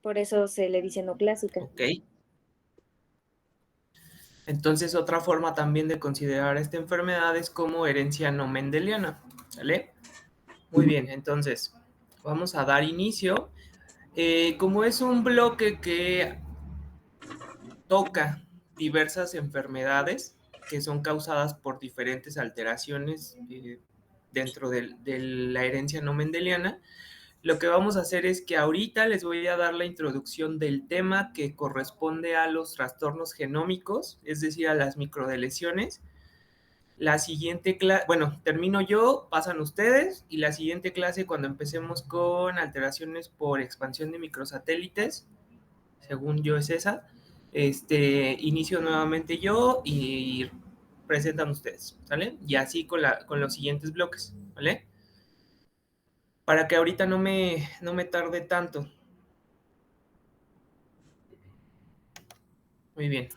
Por eso se le dice no clásica. ¿ok? Entonces, otra forma también de considerar esta enfermedad es como herencia no mendeliana, ¿vale? Muy bien, entonces, vamos a dar inicio. Como es un bloque que toca diversas enfermedades que son causadas por diferentes alteraciones dentro de la herencia no mendeliana, lo que vamos a hacer es que ahorita les voy a dar la introducción del tema que corresponde a los trastornos genómicos, es decir, a las microdeleciones. La siguiente clase, bueno, termino yo, pasan ustedes, y la siguiente clase, cuando empecemos con alteraciones por expansión de microsatélites, según yo es esa, inicio nuevamente yo y presentan ustedes, ¿sale? Y así con los siguientes bloques, ¿vale? Para que ahorita no me tarde tanto. Muy bien.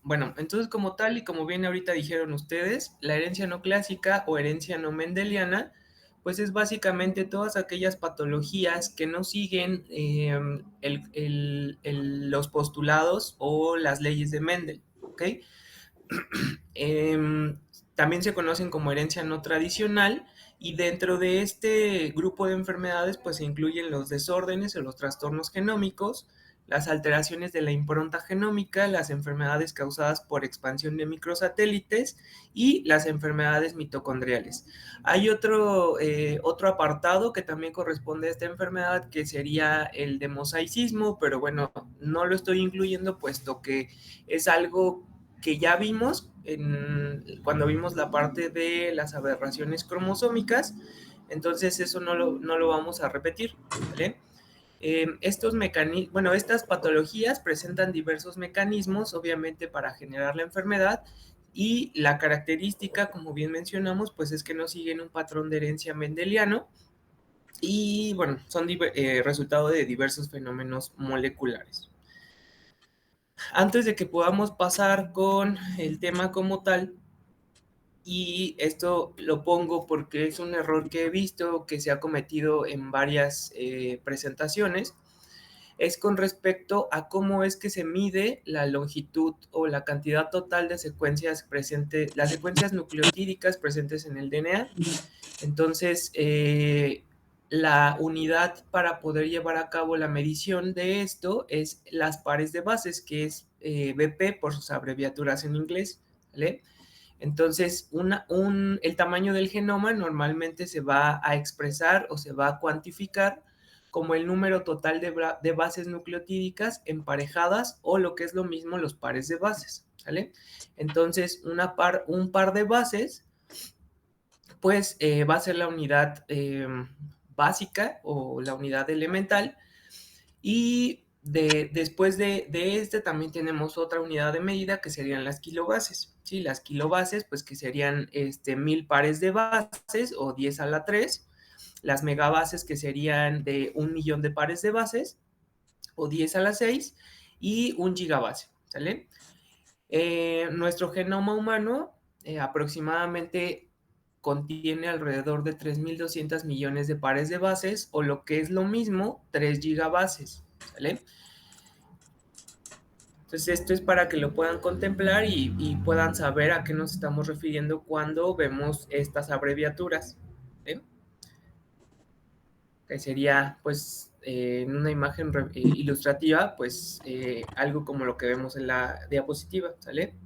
Bueno, entonces como tal y como bien ahorita dijeron ustedes, la herencia no clásica o herencia no mendeliana, pues es básicamente todas aquellas patologías que no siguen los postulados o las leyes de Mendel, ¿ok? También se conocen como herencia no tradicional y dentro de este grupo de enfermedades pues se incluyen los desórdenes o los trastornos genómicos, las alteraciones de la impronta genómica, las enfermedades causadas por expansión de microsatélites y las enfermedades mitocondriales. Hay otro apartado que también corresponde a esta enfermedad que sería el de mosaicismo, pero bueno, no lo estoy incluyendo puesto que es algo que ya vimos cuando vimos la parte de las aberraciones cromosómicas, entonces eso no lo vamos a repetir, ¿vale? Estas patologías presentan diversos mecanismos, obviamente, para generar la enfermedad, y la característica, como bien mencionamos, pues es que no siguen un patrón de herencia mendeliano, y bueno, son resultado de diversos fenómenos moleculares. Antes de que podamos pasar con el tema como tal, y esto lo pongo porque es un error que he visto que se ha cometido en varias presentaciones, es con respecto a cómo es que se mide la longitud o la cantidad total de secuencias presentes, las secuencias nucleotídicas presentes en el DNA. Entonces, la unidad para poder llevar a cabo la medición de esto es las pares de bases, que es BP por sus abreviaturas en inglés, ¿vale? Entonces, el tamaño del genoma normalmente se va a expresar o se va a cuantificar como el número total de bases nucleotídicas emparejadas o lo que es lo mismo los pares de bases, ¿vale? Entonces, un par de bases pues va a ser la unidad básica o la unidad elemental, y después de este también tenemos otra unidad de medida que serían las kilobases, ¿sí? Las kilobases pues que serían 1000 pares de bases o 10 a la 3, las megabases que serían de 1 millón de pares de bases o 10 a la 6 y un gigabase, ¿sale? Nuestro genoma humano aproximadamente contiene alrededor de 3.200 millones de pares de bases, o lo que es lo mismo, 3 gigabases, ¿sale? Entonces esto es para que lo puedan contemplar y puedan saber a qué nos estamos refiriendo cuando vemos estas abreviaturas, ¿sí? Que sería pues en una imagen ilustrativa, pues algo como lo que vemos en la diapositiva, ¿sale?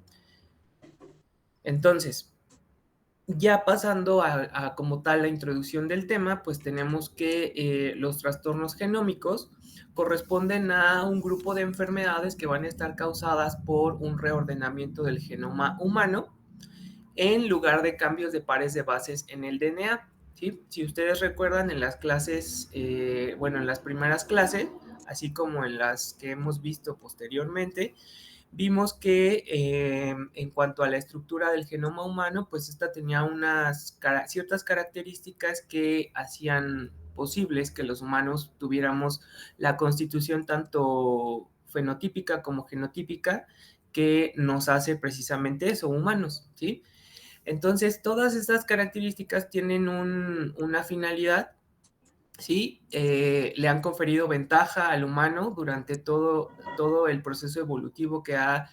Entonces, ya pasando a como tal la introducción del tema, pues tenemos que los trastornos genómicos corresponden a un grupo de enfermedades que van a estar causadas por un reordenamiento del genoma humano en lugar de cambios de pares de bases en el DNA, ¿sí? Si ustedes recuerdan en las clases, bueno, en las primeras clases, así como en las que hemos visto posteriormente, vimos que en cuanto a la estructura del genoma humano, pues esta tenía ciertas características que hacían posibles que los humanos tuviéramos la constitución tanto fenotípica como genotípica que nos hace precisamente eso, humanos, ¿sí? Entonces, todas estas características tienen una finalidad ¿sí? Le han conferido ventaja al humano durante todo el proceso evolutivo que ha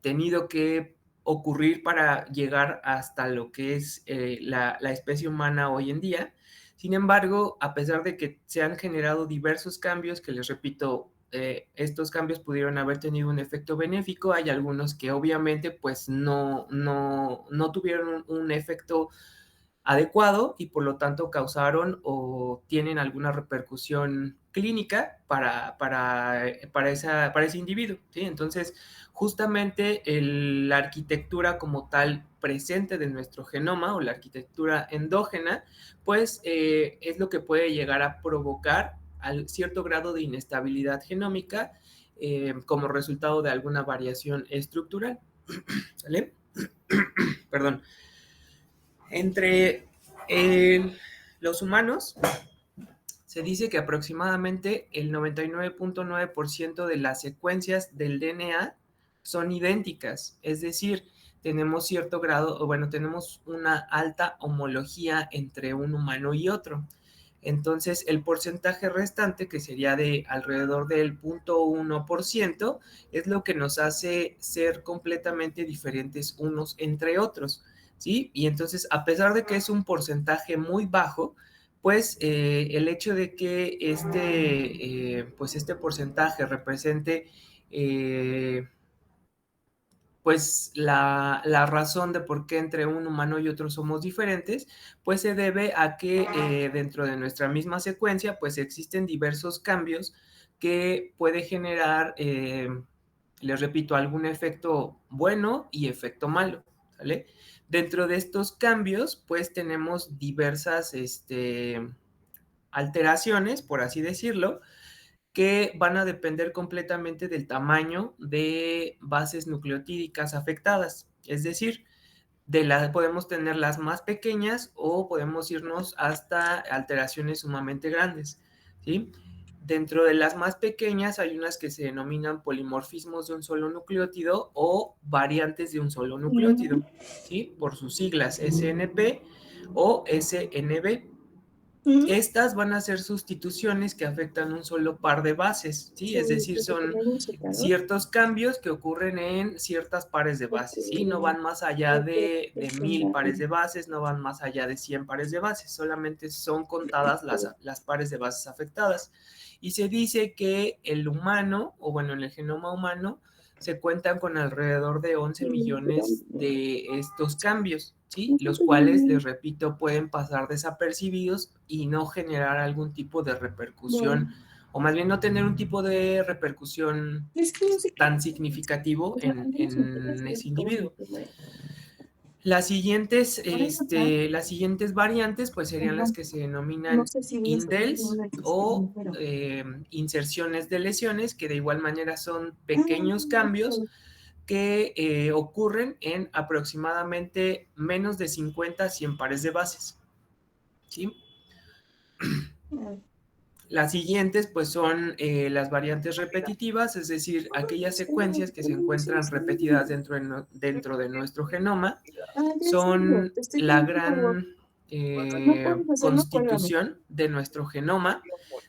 tenido que ocurrir para llegar hasta lo que es la especie humana hoy en día. Sin embargo, a pesar de que se han generado diversos cambios, que les repito, estos cambios pudieron haber tenido un efecto benéfico, hay algunos que obviamente pues no tuvieron un efecto adecuado y por lo tanto causaron o tienen alguna repercusión clínica para ese individuo, ¿sí? Entonces, justamente la arquitectura como tal presente de nuestro genoma o la arquitectura endógena, pues es lo que puede llegar a provocar cierto grado de inestabilidad genómica como resultado de alguna variación estructural, ¿vale? Perdón. Entre los humanos, se dice que aproximadamente el 99.9% de las secuencias del DNA son idénticas, es decir, tenemos cierto grado, o bueno, tenemos una alta homología entre un humano y otro. Entonces, el porcentaje restante, que sería de alrededor del 0.1%, es lo que nos hace ser completamente diferentes unos entre otros, ¿sí? Y entonces, a pesar de que es un porcentaje muy bajo, pues el hecho de que pues este porcentaje represente pues la razón de por qué entre un humano y otro somos diferentes, pues se debe a que dentro de nuestra misma secuencia, pues existen diversos cambios que puede generar, les repito, algún efecto bueno y efecto malo, ¿vale? Dentro de estos cambios, pues tenemos diversas alteraciones, por así decirlo, que van a depender completamente del tamaño de bases nucleotídicas afectadas. Es decir, podemos tener las más pequeñas o podemos irnos hasta alteraciones sumamente grandes, ¿sí? Dentro de las más pequeñas hay unas que se denominan polimorfismos de un solo nucleótido o variantes de un solo nucleótido, ¿sí? Por sus siglas SNP o SNB. Estas van a ser sustituciones que afectan un solo par de bases, ¿sí? Es decir, son ciertos cambios que ocurren en ciertas pares de bases, ¿sí? No van más allá de 1000 pares de bases, no van más allá de 100 pares de bases, solamente son contadas las pares de bases afectadas. Y se dice que el humano, o bueno, en el genoma humano, se cuentan con alrededor de 11 millones de estos cambios, ¿sí? Los cuales, les repito, pueden pasar desapercibidos y no generar algún tipo de repercusión, o más bien no tener un tipo de repercusión tan significativo en ese individuo. Las siguientes variantes pues serían las que se denominan indels o inserciones de lesiones, que de igual manera son pequeños cambios que ocurren en aproximadamente menos de 50 a 100 pares de bases, ¿sí? Las siguientes pues son las variantes repetitivas, es decir, aquellas secuencias que se encuentran repetidas dentro de nuestro genoma, son la gran constitución de nuestro genoma.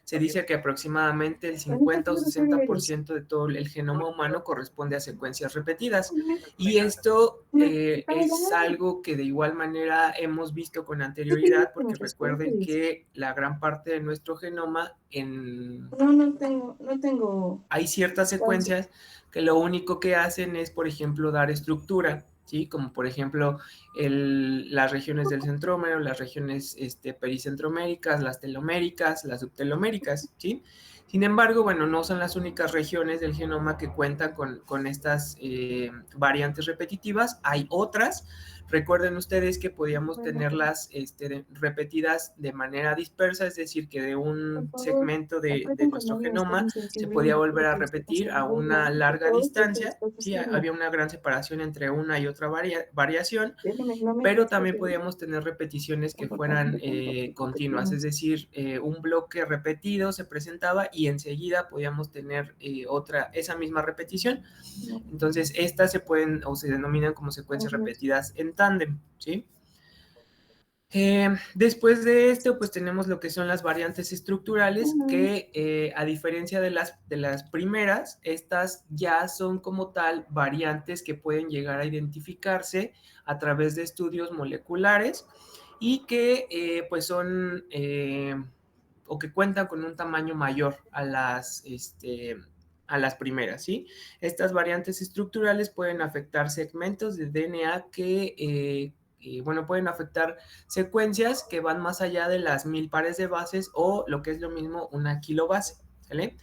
Se dice que aproximadamente el 50 o 60% de todo el genoma humano corresponde a secuencias repetidas. Y esto es algo que de igual manera hemos visto con anterioridad, porque recuerden que la gran parte de nuestro genoma No tengo. hay ciertas secuencias que lo único que hacen es, por ejemplo, dar estructura, ¿sí? Como por ejemplo las regiones del centrómero, las regiones pericentroméricas, las teloméricas, las subteloméricas, ¿sí? Sin embargo, bueno, no son las únicas regiones del genoma que cuentan con estas variantes repetitivas. Hay otras. Recuerden ustedes que podíamos tenerlas repetidas de manera dispersa, es decir, que de un segmento de nuestro genoma se podía volver a repetir a una larga distancia, ¿sí? Había una gran separación entre una y otra variación, pero también podíamos tener repeticiones que fueran continuas, es decir, un bloque repetido se presentaba y enseguida podíamos tener esa misma repetición. Entonces, estas se pueden o se denominan como secuencias repetidas en tándem, ¿sí? Después de esto, pues tenemos lo que son las variantes estructurales, que a diferencia de las primeras, estas ya son como tal variantes que pueden llegar a identificarse a través de estudios moleculares y que pues son o que cuentan con un tamaño mayor a las primeras, ¿sí? Estas variantes estructurales pueden afectar segmentos de DNA bueno, pueden afectar secuencias que van más allá de las 1000 pares de bases o lo que es lo mismo una kilobase, ¿vale?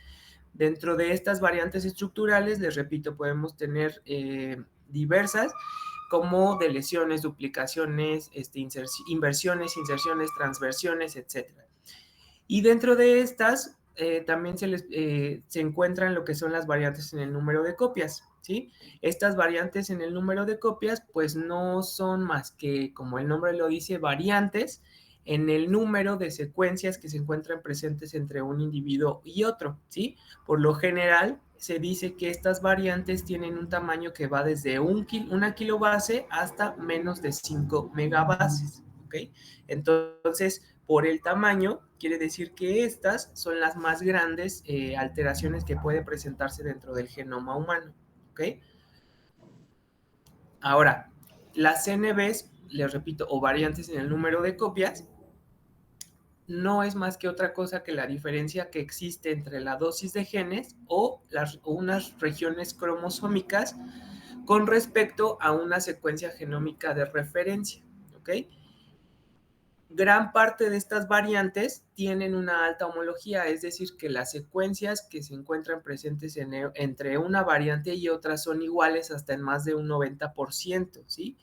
Dentro de estas variantes estructurales, les repito, podemos tener diversas como de lesiones, duplicaciones, inversiones, inserciones, transversiones, etcétera. Y dentro de estas también se encuentran lo que son las variantes en el número de copias, ¿sí? Estas variantes en el número de copias pues no son más que, como el nombre lo dice, variantes en el número de secuencias que se encuentran presentes entre un individuo y otro, ¿sí? Por lo general se dice que estas variantes tienen un tamaño que va desde una kilobase hasta menos de 5 megabases, ¿ok? Entonces, por el tamaño, quiere decir que estas son las más grandes alteraciones que puede presentarse dentro del genoma humano, ¿ok? Ahora, las CNVs, les repito, o variantes en el número de copias, no es más que otra cosa que la diferencia que existe entre la dosis de genes o unas regiones cromosómicas con respecto a una secuencia genómica de referencia, ¿ok? Gran parte de estas variantes tienen una alta homología, es decir, que las secuencias que se encuentran presentes entre una variante y otra son iguales hasta en más de un 90%, ¿sí?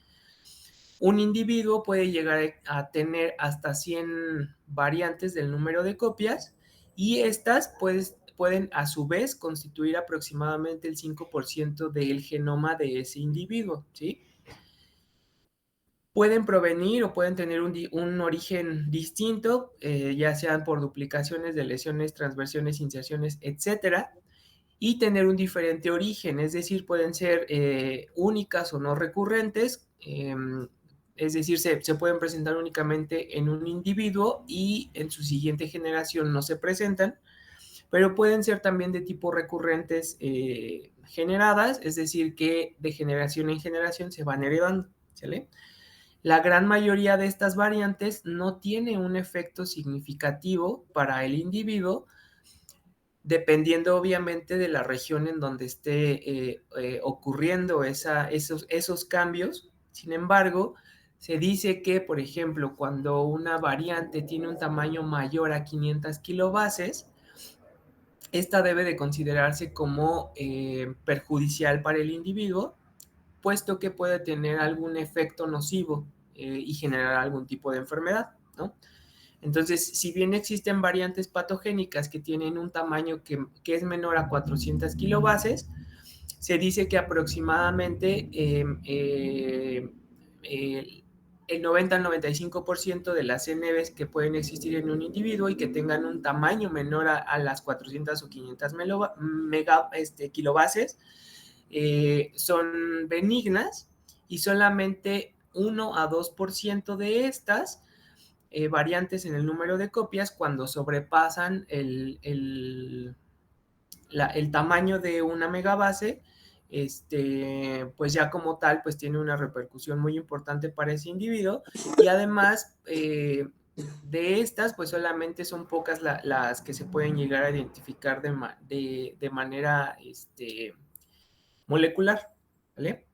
Un individuo puede llegar a tener hasta 100 variantes del número de copias y estas pueden a su vez constituir aproximadamente el 5% del genoma de ese individuo, ¿sí? Pueden provenir o pueden tener un origen distinto, ya sean por duplicaciones de lesiones, transversiones, inserciones, etcétera, y tener un diferente origen, es decir, pueden ser únicas o no recurrentes, es decir, se pueden presentar únicamente en un individuo y en su siguiente generación no se presentan, pero pueden ser también de tipo recurrentes generadas, es decir, que de generación en generación se van heredando, ¿sale? La gran mayoría de estas variantes no tiene un efecto significativo para el individuo, dependiendo obviamente de la región en donde esté ocurriendo esos cambios. Sin embargo, se dice que, por ejemplo, cuando una variante tiene un tamaño mayor a 500 kilobases, esta debe de considerarse como perjudicial para el individuo, puesto que puede tener algún efecto nocivo y generar algún tipo de enfermedad, ¿no? Entonces, si bien existen variantes patogénicas que tienen un tamaño que es menor a 400 kilobases, se dice que aproximadamente el 90 al 95% de las CNVs que pueden existir en un individuo y que tengan un tamaño menor a las 400 o 500 kilobases son benignas y solamente 1 a 2% de estas variantes en el número de copias cuando sobrepasan el tamaño de una megabase, pues ya como tal, pues tiene una repercusión muy importante para ese individuo y además de estas, pues solamente son pocas las que se pueden llegar a identificar de manera molecular, ¿vale?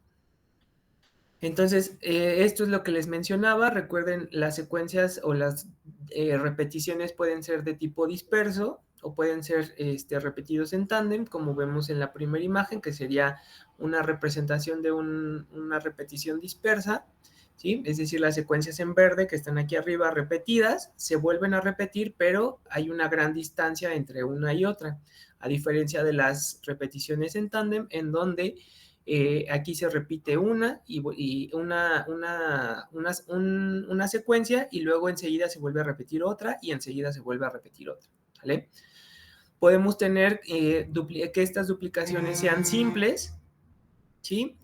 Entonces, esto es lo que les mencionaba. Recuerden, las secuencias o las repeticiones pueden ser de tipo disperso o pueden ser repetidos en tándem, como vemos en la primera imagen, que sería una representación de una repetición dispersa, ¿sí? Es decir, las secuencias en verde que están aquí arriba repetidas se vuelven a repetir, pero hay una gran distancia entre una y otra, a diferencia de las repeticiones en tándem, en donde aquí se repite una secuencia y luego enseguida se vuelve a repetir otra y enseguida se vuelve a repetir otra, ¿vale? Podemos tener que estas duplicaciones sean simples, ¿sí?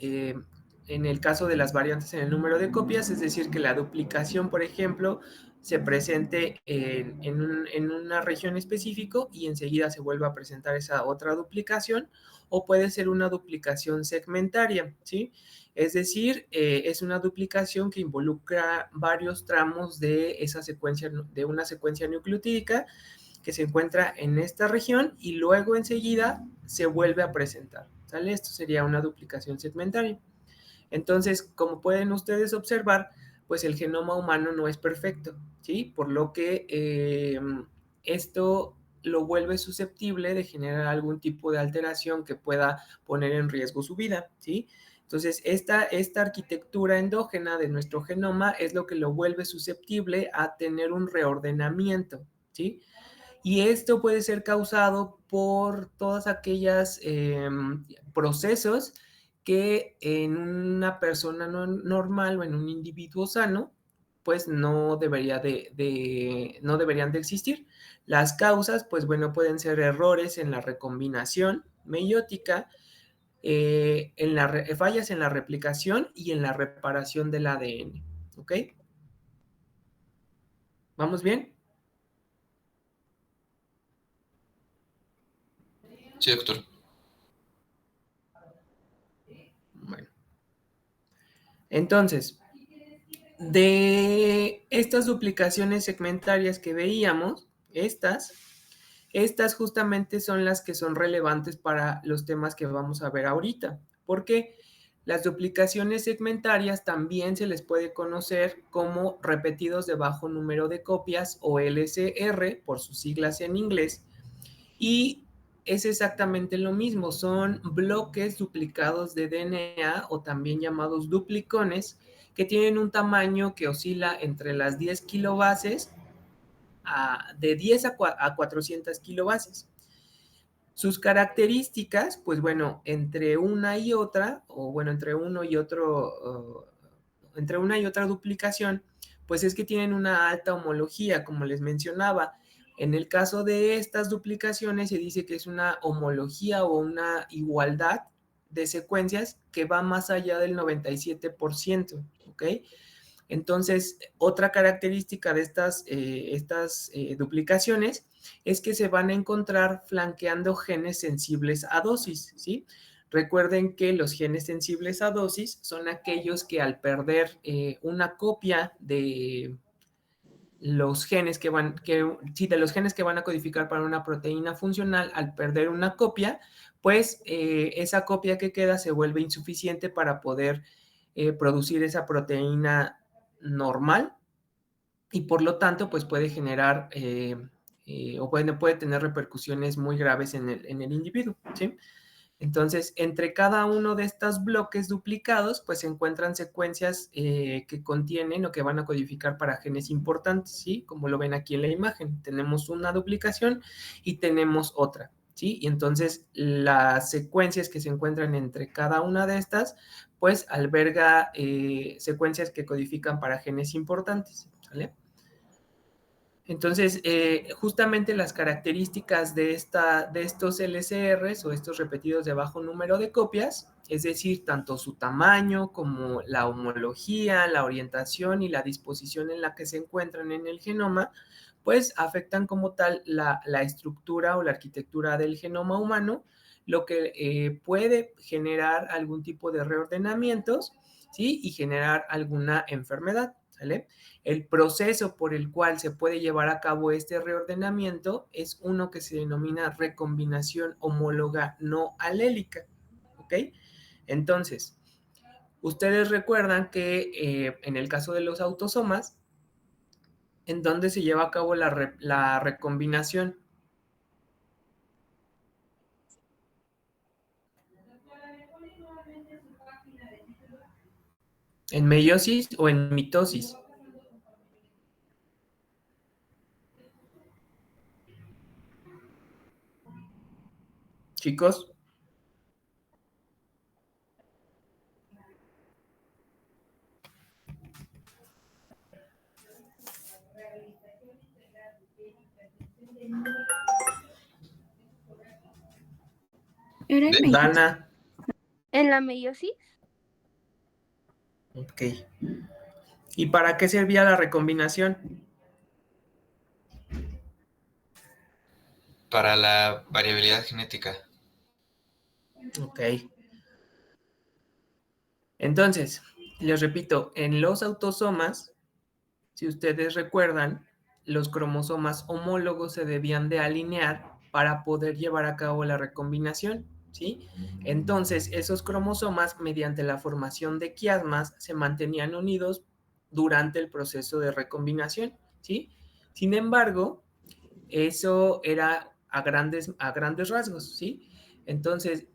en el caso de las variantes en el número de copias, es decir, que la duplicación, por ejemplo, se presente en una región específica y enseguida se vuelva a presentar esa otra duplicación, o puede ser una duplicación segmentaria, ¿sí? Es decir, es una duplicación que involucra varios tramos de esa secuencia, de una secuencia nucleotídica que se encuentra en esta región y luego enseguida se vuelve a presentar, ¿sale? Esto sería una duplicación segmentaria. Entonces, como pueden ustedes observar, pues el genoma humano no es perfecto, ¿sí? Por lo que esto lo vuelve susceptible de generar algún tipo de alteración que pueda poner en riesgo su vida, ¿sí? Entonces, esta arquitectura endógena de nuestro genoma es lo que lo vuelve susceptible a tener un reordenamiento, ¿sí? Y esto puede ser causado por todas aquellas procesos que en una persona normal o en un individuo sano, pues no deberían de existir. Las causas, pues bueno, pueden ser errores en la recombinación meiótica, fallas en la replicación y en la reparación del ADN. ¿Ok? ¿Vamos bien? Sí, doctor. Bueno. Entonces, de estas duplicaciones segmentarias que veíamos, estas justamente son las que son relevantes para los temas que vamos a ver ahorita, porque las duplicaciones segmentarias también se les puede conocer como repetidos de bajo número de copias o LCR por sus siglas en inglés, y es exactamente lo mismo, son bloques duplicados de DNA o también llamados duplicones que tienen un tamaño que oscila entre las 10 kilobases de 10 a 400 kilobases. Sus características, pues bueno, entre una y otra, o bueno, entre uno y otro, entre una y otra duplicación, pues es que tienen una alta homología, como les mencionaba. En el caso de estas duplicaciones se dice que es una homología o una igualdad de secuencias que va más allá del 97%, ¿ok? Entonces, otra característica de estas duplicaciones es que se van a encontrar flanqueando genes sensibles a dosis, ¿sí? Recuerden que los genes sensibles a dosis son aquellos que al perder una copia de los genes de los genes que van a codificar para una proteína funcional, al perder una copia, pues esa copia que queda se vuelve insuficiente para poder producir esa proteína normal, y por lo tanto pues puede generar o puede tener repercusiones muy graves en el individuo, ¿sí? Entonces, entre cada uno de estos bloques duplicados, pues se encuentran secuencias que contienen o que van a codificar para genes importantes, ¿sí? Como lo ven aquí en la imagen, tenemos una duplicación y tenemos otra, ¿sí? Y entonces las secuencias que se encuentran entre cada una de estas, pues alberga secuencias que codifican para genes importantes, ¿vale? Entonces, justamente las características de estos LCRs o estos repetidos de bajo número de copias, es decir, tanto su tamaño como la homología, la orientación y la disposición en la que se encuentran en el genoma, pues afectan como tal la estructura o la arquitectura del genoma humano, lo que puede generar algún tipo de reordenamientos, ¿sí? Y generar alguna enfermedad, ¿sale? El proceso por el cual se puede llevar a cabo este reordenamiento es uno que se denomina recombinación homóloga no alélica, ¿ok? Entonces, ustedes recuerdan que en el caso de los autosomas, ¿en dónde se lleva a cabo la recombinación? ¿En meiosis o en mitosis? Chicos, ¿Era en ¿De? meiosis? Dana, ¿En la meiosis? Ok. ¿Y para qué servía la recombinación? Para la variabilidad genética. Ok. Entonces, les repito, en los autosomas, si ustedes recuerdan, los cromosomas homólogos se debían de alinear para poder llevar a cabo la recombinación, ¿sí? Entonces, esos cromosomas, mediante la formación de quiasmas, se mantenían unidos durante el proceso de recombinación, ¿sí? Sin embargo, eso era a grandes rasgos, ¿sí? Entonces,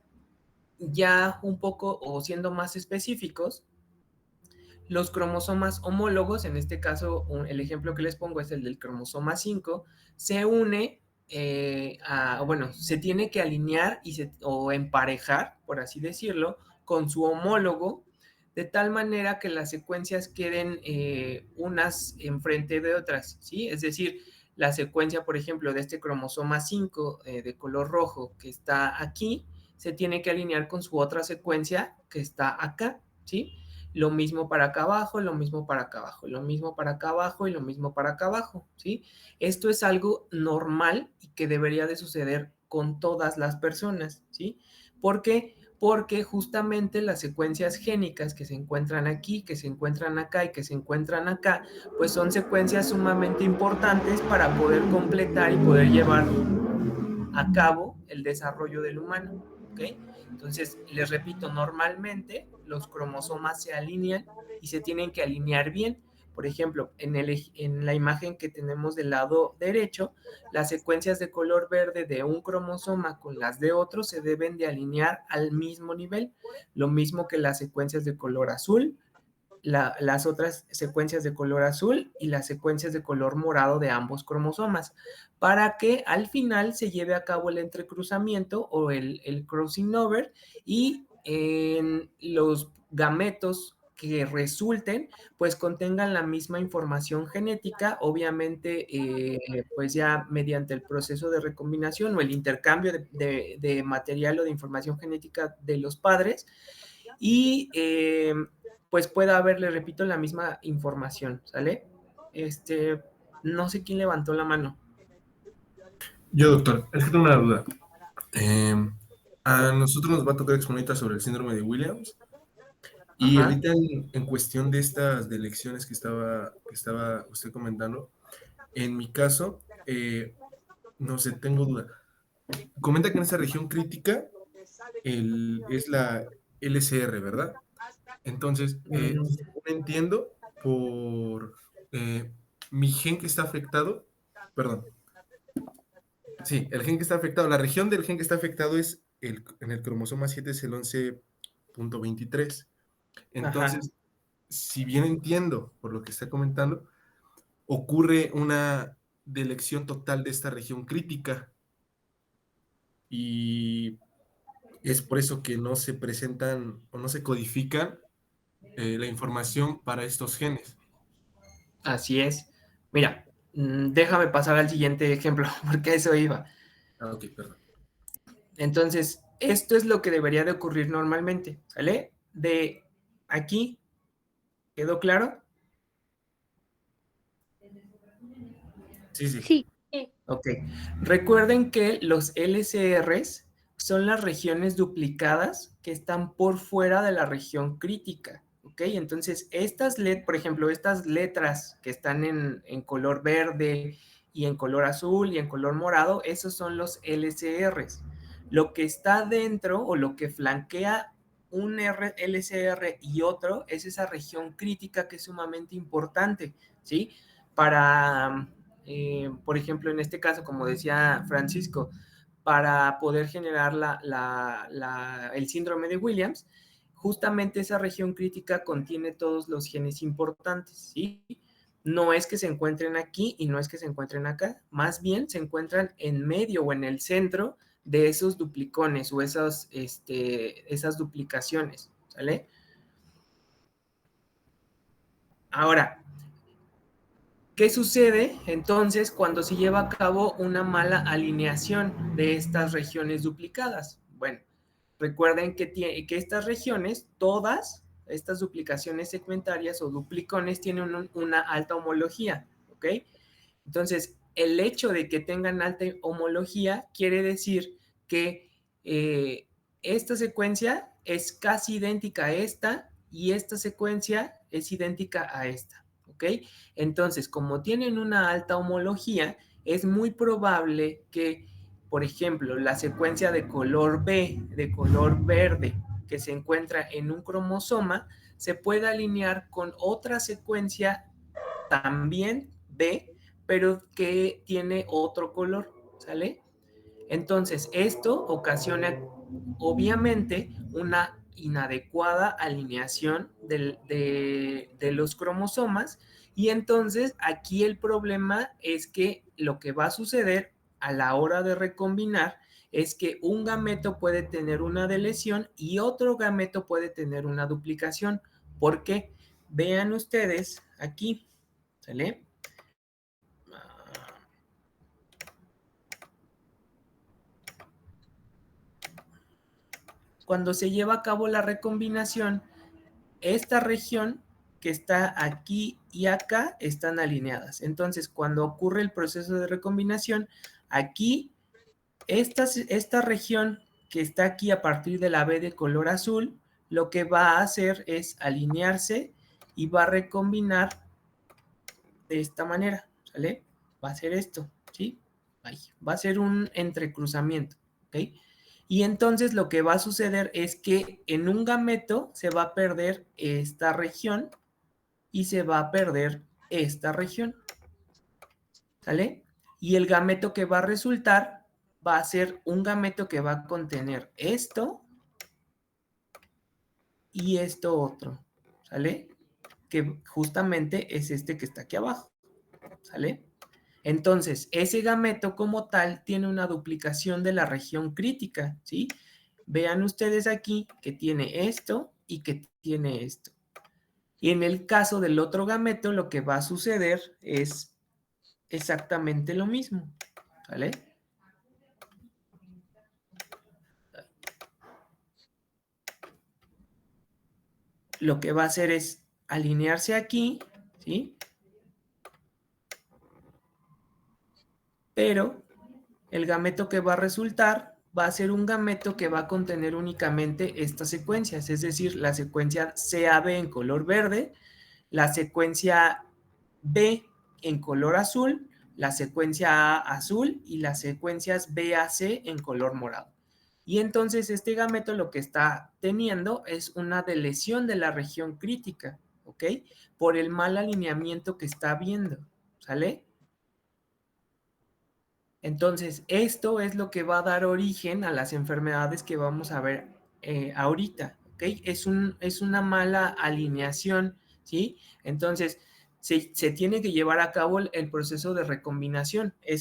ya un poco o siendo más específicos, los cromosomas homólogos, en este caso el ejemplo que les pongo es el del cromosoma 5, se une bueno, se tiene que alinear o emparejar, por así decirlo, con su homólogo, de tal manera que las secuencias queden unas enfrente de otras, ¿sí? Es decir, la secuencia, por ejemplo, de este cromosoma 5 de color rojo que está aquí, se tiene que alinear con su otra secuencia que está acá, ¿sí? Lo mismo para acá abajo, lo mismo para acá abajo, lo mismo para acá abajo y lo mismo para acá abajo, ¿sí? Esto es algo normal y que debería de suceder con todas las personas, ¿sí? ¿Por qué? Porque justamente las secuencias génicas que se encuentran aquí, que se encuentran acá y que se encuentran acá, pues son secuencias sumamente importantes para poder completar y poder llevar a cabo el desarrollo del humano, ¿ok? Entonces, les repito, normalmente los cromosomas se alinean y se tienen que alinear bien. Por ejemplo, en la imagen que tenemos del lado derecho, las secuencias de color verde de un cromosoma con las de otro se deben de alinear al mismo nivel, lo mismo que las secuencias de color azul, las otras secuencias de color azul y las secuencias de color morado de ambos cromosomas, para que al final se lleve a cabo el entrecruzamiento o el crossing over y en los gametos que resulten, pues contengan la misma información genética, obviamente, pues ya mediante el proceso de recombinación o el intercambio de material o de información genética de los padres, y pues pueda haber, le repito, la misma información, ¿sale? No sé quién levantó la mano. Yo, doctor, es que tengo una duda. A nosotros nos va a tocar exponer sobre el síndrome de Williams. Y Ajá. ahorita en cuestión de estas de lecciones que estaba usted comentando, en mi caso, no sé, tengo duda. Comenta que en esa región crítica es la LCR, ¿verdad? Entonces, según entiendo, por mi gen que está afectado, perdón, sí, el gen que está afectado, la región del gen que está afectado es en el cromosoma 7 es el 11.23. Ajá. Entonces, si bien entiendo por lo que está comentando, ocurre una delección total de esta región crítica y es por eso que no se presentan o no se codifican la información para estos genes. Así es. Mira, déjame pasar al siguiente ejemplo, porque a eso iba. Ah, ok, perdón. Entonces, esto es lo que debería de ocurrir normalmente, ¿sale? De aquí, ¿quedó claro? Sí, sí. Sí. Ok. Recuerden que los LCRs son las regiones duplicadas que están por fuera de la región crítica. ¿Ok? Entonces, por ejemplo, estas letras que están en color verde y en color azul y en color morado, esos son los LCRs. Lo que está dentro o lo que flanquea un LCR y otro es esa región crítica que es sumamente importante, ¿sí? Para por ejemplo, en este caso, como decía Francisco, para poder generar el síndrome de Williams, justamente esa región crítica contiene todos los genes importantes, ¿sí? No es que se encuentren aquí y no es que se encuentren acá, más bien se encuentran en medio o en el centro de esos duplicones o esas duplicaciones, ¿sale? Ahora, ¿qué sucede entonces cuando se lleva a cabo una mala alineación de estas regiones duplicadas? Bueno, recuerden que estas regiones, todas, estas duplicaciones segmentarias o duplicones tienen una alta homología, ¿ok? Entonces, el hecho de que tengan alta homología quiere decir que esta secuencia es casi idéntica a esta y esta secuencia es idéntica a esta, ¿ok? Entonces, como tienen una alta homología, es muy probable que, por ejemplo, la secuencia de color B, de color verde, que se encuentra en un cromosoma, se pueda alinear con otra secuencia también B, pero que tiene otro color, ¿sale? Entonces, esto ocasiona obviamente una inadecuada alineación de los cromosomas y entonces aquí el problema es que lo que va a suceder a la hora de recombinar es que un gameto puede tener una deleción y otro gameto puede tener una duplicación. ¿Por qué? Vean ustedes aquí, ¿sale? Cuando se lleva a cabo la recombinación, esta región que está aquí y acá están alineadas. Entonces, cuando ocurre el proceso de recombinación, aquí, esta región que está aquí a partir de la B de color azul, lo que va a hacer es alinearse y va a recombinar de esta manera, ¿sale? Va a ser esto, ¿sí? Ahí, va a ser un entrecruzamiento, ¿ok? Y entonces lo que va a suceder es que en un gameto se va a perder esta región y se va a perder esta región, ¿sale? Y el gameto que va a resultar va a ser un gameto que va a contener esto y esto otro, ¿sale? Que justamente es este que está aquí abajo, ¿sale? Entonces, ese gameto como tal tiene una duplicación de la región crítica, ¿sí? Vean ustedes aquí que tiene esto y que tiene esto. Y en el caso del otro gameto, lo que va a suceder es exactamente lo mismo, ¿vale? Lo que va a hacer es alinearse aquí, ¿sí? Pero el gameto que va a resultar va a ser un gameto que va a contener únicamente estas secuencias, es decir, la secuencia CAB en color verde, la secuencia B en color azul, la secuencia A azul y las secuencias BAC en color morado. Y entonces este gameto lo que está teniendo es una deleción de la región crítica, ¿ok? Por el mal alineamiento que está viendo, ¿sale? Entonces, esto es lo que va a dar origen a las enfermedades que vamos a ver ahorita, ¿ok? Es una mala alineación, ¿sí? Entonces, se tiene que llevar a cabo el proceso de recombinación. En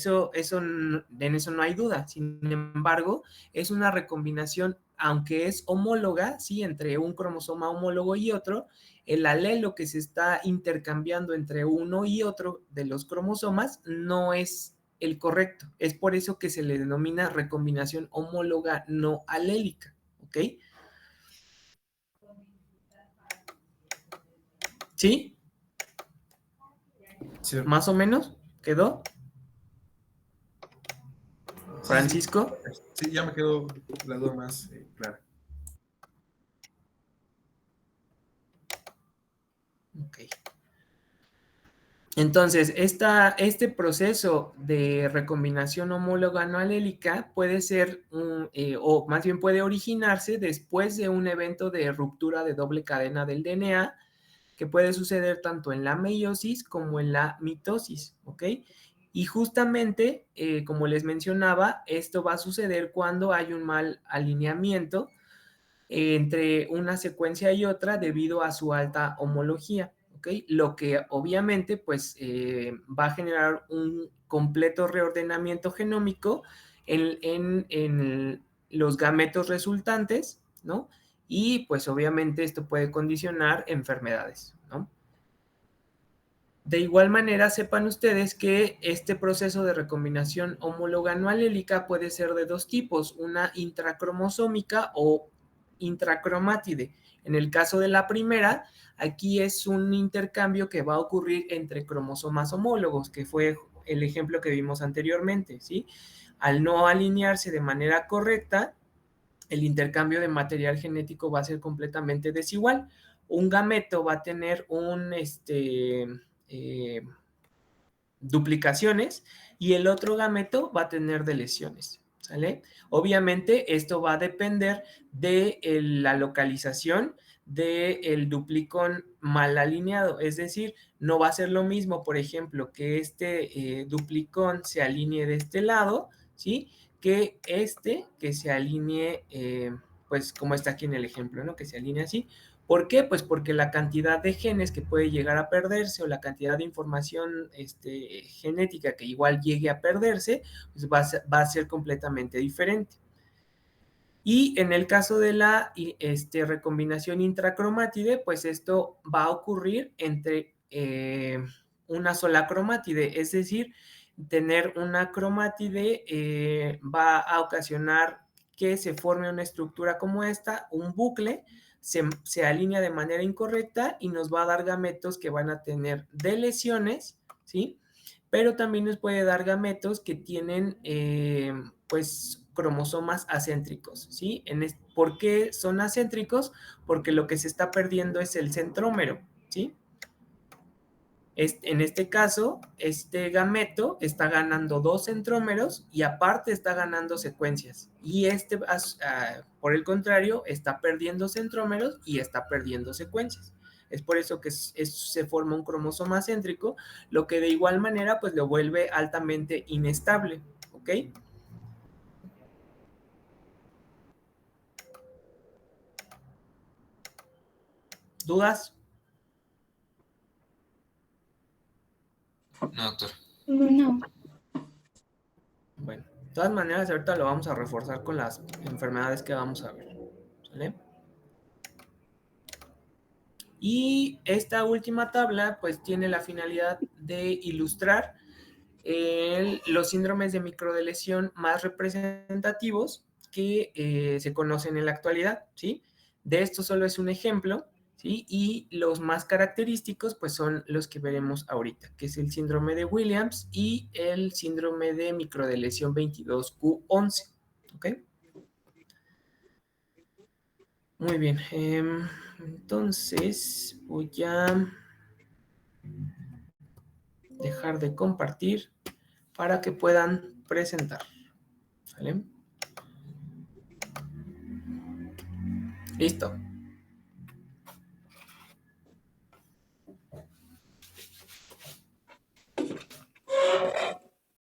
eso no hay duda. Sin embargo, es una recombinación, aunque es homóloga, ¿sí? Entre un cromosoma homólogo y otro, el alelo que se está intercambiando entre uno y otro de los cromosomas no es el correcto. Es por eso que se le denomina recombinación homóloga no alélica, ¿ok? ¿Sí? Cierto. ¿Más o menos? ¿Quedó? Francisco. Sí, ya me quedó la duda más clara. Ok. Entonces, este proceso de recombinación homóloga no alélica puede ser, o más bien puede originarse después de un evento de ruptura de doble cadena del DNA, que puede suceder tanto en la meiosis como en la mitosis, ¿ok? Y justamente, como les mencionaba, esto va a suceder cuando hay un mal alineamiento entre una secuencia y otra debido a su alta homología, ¿ok? Lo que obviamente pues va a generar un completo reordenamiento genómico en los gametos resultantes, ¿no? Y pues obviamente esto puede condicionar enfermedades, ¿no? De igual manera, sepan ustedes que este proceso de recombinación homóloga no alélica puede ser de dos tipos, una intracromosómica o intracromátide. En el caso de la primera, aquí es un intercambio que va a ocurrir entre cromosomas homólogos, que fue el ejemplo que vimos anteriormente, ¿sí? Al no alinearse de manera correcta, el intercambio de material genético va a ser completamente desigual. Un gameto va a tener duplicaciones y el otro gameto va a tener deleciones, ¿sale? Obviamente esto va a depender de la localización del duplicón mal alineado, es decir, no va a ser lo mismo, por ejemplo, que este duplicón se alinee de este lado, ¿sí? Que se alinee, pues como está aquí en el ejemplo, ¿no? Que se alinee así. ¿Por qué? Pues porque la cantidad de genes que puede llegar a perderse o la cantidad de información genética que igual llegue a perderse, pues va a ser completamente diferente. Y en el caso de la recombinación intracromátide, pues esto va a ocurrir entre una sola cromátide, es decir, tener una cromátide va a ocasionar que se forme una estructura como esta, un bucle, se alinea de manera incorrecta y nos va a dar gametos que van a tener deleciones, ¿sí? Pero también nos puede dar gametos que tienen, pues, cromosomas acéntricos, ¿sí? ¿Por qué son acéntricos? Porque lo que se está perdiendo es el centrómero, ¿sí? En este caso, este gameto está ganando 2 centrómeros y aparte está ganando secuencias. Y por el contrario, está perdiendo centrómeros y está perdiendo secuencias. Es por eso que se forma un cromosoma acéntrico, lo que de igual manera pues lo vuelve altamente inestable, ¿ok? ¿Dudas? No, doctor. No. Bueno, de todas maneras ahorita lo vamos a reforzar con las enfermedades que vamos a ver, ¿sale? Y esta última tabla pues tiene la finalidad de ilustrar los síndromes de microdeleción más representativos que se conocen en la actualidad, ¿sí? De esto solo es un ejemplo, ¿sí? Y los más característicos pues son los que veremos ahorita, que es el síndrome de Williams y el síndrome de microdeleción 22q11, ¿ok? Muy bien, entonces voy a dejar de compartir para que puedan presentar, ¿vale? Listo.